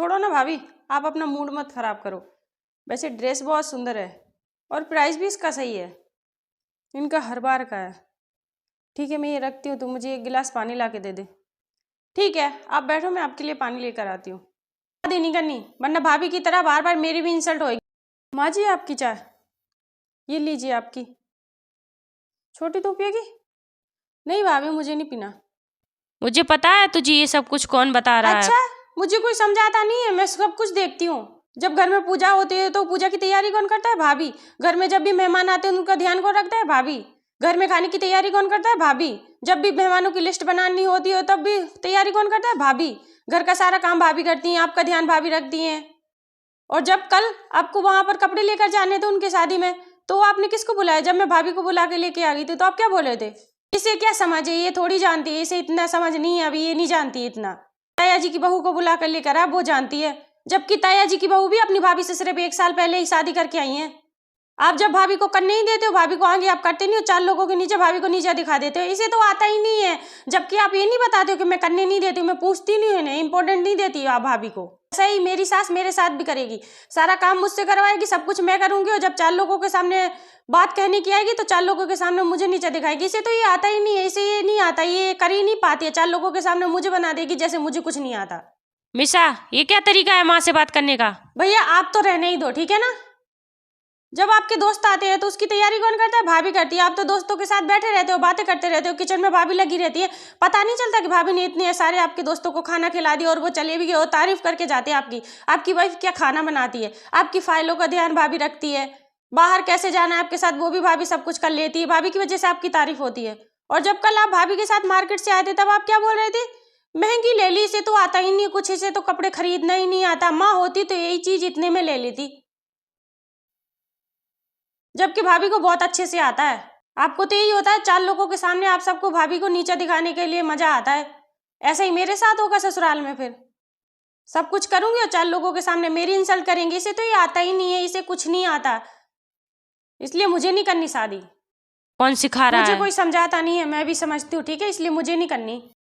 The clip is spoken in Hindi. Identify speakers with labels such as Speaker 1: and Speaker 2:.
Speaker 1: छोड़ो ना भाभी, आप अपना मूड मत खराब करो। वैसे ड्रेस बहुत सुंदर है और प्राइस भी इसका सही है। इनका हर बार का है। ठीक है, मैं ये रखती हूँ, तो मुझे एक गिलास पानी ला के दे दे। ठीक है, आप बैठो, मैं आपके लिए पानी लेकर आती हूँ। नहीं करनी, वरना भाभी की तरह बार बार मेरी भी इंसल्ट होगी। माँ जी, आपकी चाय, ये लीजिए आपकी। छोटी तो पिएगी? नहीं भाभी, मुझे नहीं पीना।
Speaker 2: मुझे पता है तुझे ये सब कुछ कौन बता रहा है।
Speaker 1: अच्छा, मुझे कोई समझाता नहीं है, मैं सब कुछ देखती हूँ। जब घर में पूजा होती है तो पूजा की तैयारी कौन करता है? भाभी। घर में जब भी मेहमान आते हैं उनका ध्यान कौन रखता है? भाभी। घर में खाने की तैयारी कौन करता है? भाभी। जब भी मेहमानों की लिस्ट बनानी होती है तब भी तैयारी कौन करता है? भाभी। घर का सारा काम भाभी करती हैं, आपका ध्यान भाभी रखती हैं। और जब कल आपको वहां पर कपड़े लेकर जाने थे उनके शादी में, तो आपने किसको बुलाया? जब मैं भाभी को बुला के लेके आ गई थी तो आप क्या बोले थे? इसे क्या समझ है, ये थोड़ी जानती है, इसे इतना समझ नहीं है अभी, ये नहीं जानती इतना। ताया जी की बहू को बुला कर लेकर आप वो जानती है, जबकि ताया जी की बहू भी अपनी भाभी से सिर्फ 1 साल पहले ही शादी करके आई हैं। आप जब भाभी को करने ही देते हो, भाभी को आगे आप करते नहीं हो, 4 लोगों के नीचे भाभी को नीचे दिखा देते हो। इसे तो आता ही नहीं है, जबकि आप ये नहीं बताते हो कि मैं करने नहीं देती हूँ, मैं पूछती नहीं हूँ, इंपॉर्टेंट नहीं देती आप भाभी को। ऐसा ही मेरी सास मेरे साथ भी करेगी, सारा काम मुझसे करवाएगी, सब कुछ मैं करूंगी, और जब 4 लोगों के सामने बात कहने की आएगी तो 4 लोगों के सामने मुझे नीचे दिखाएगी। इसे तो ये आता ही नहीं है, इसे ये नहीं आता, ये कर ही नहीं पाती है। 4 लोगों के सामने मुझे बना देगी जैसे मुझे कुछ नहीं आता।
Speaker 2: मिशा, ये क्या तरीका है माँ से बात करने का?
Speaker 1: भैया आप तो रहने ही दो, ठीक है ना। जब आपके दोस्त आते हैं तो उसकी तैयारी कौन करता है? भाभी करती है। आप तो दोस्तों के साथ बैठे रहते हो, बातें करते रहते हो, किचन में भाभी लगी रहती है, पता नहीं चलता कि भाभी ने इतने सारे आपके दोस्तों को खाना खिला दिया और वो चले भी गए और तारीफ करके जाते हैं आपकी वाइफ क्या खाना बनाती है, आपकी फाइलों का ध्यान भाभी रखती है, बाहर कैसे जाना है आपके साथ वो भी भाभी सब कुछ कर लेती है, भाभी की वजह से आपकी तारीफ होती है। और जब कल आप भाभी के साथ मार्केट से आए थे तब आप क्या बोल रहे थे? महंगी ले ली, इसे तो आता ही नहीं कुछ, इसे तो कपड़े खरीदना ही नहीं आता, माँ होती तो यही चीज इतने में ले लेती, जबकि भाभी को बहुत अच्छे से आता है। आपको तो यही होता है, 4 लोगों के सामने आप सबको भाभी को नीचा दिखाने के लिए मजा आता है। ऐसा ही मेरे साथ होगा ससुराल में, फिर सब कुछ करूंगी और 4 लोगों के सामने मेरी इंसल्ट करेंगे। इसे तो ये आता ही नहीं है, इसे कुछ नहीं आता, इसलिए मुझे नहीं करनी शादी।
Speaker 2: कौन सिखा रहा
Speaker 1: मुझे
Speaker 2: है?
Speaker 1: कोई समझाता नहीं है, मैं भी समझती हूँ, ठीक है, इसलिए मुझे नहीं करनी।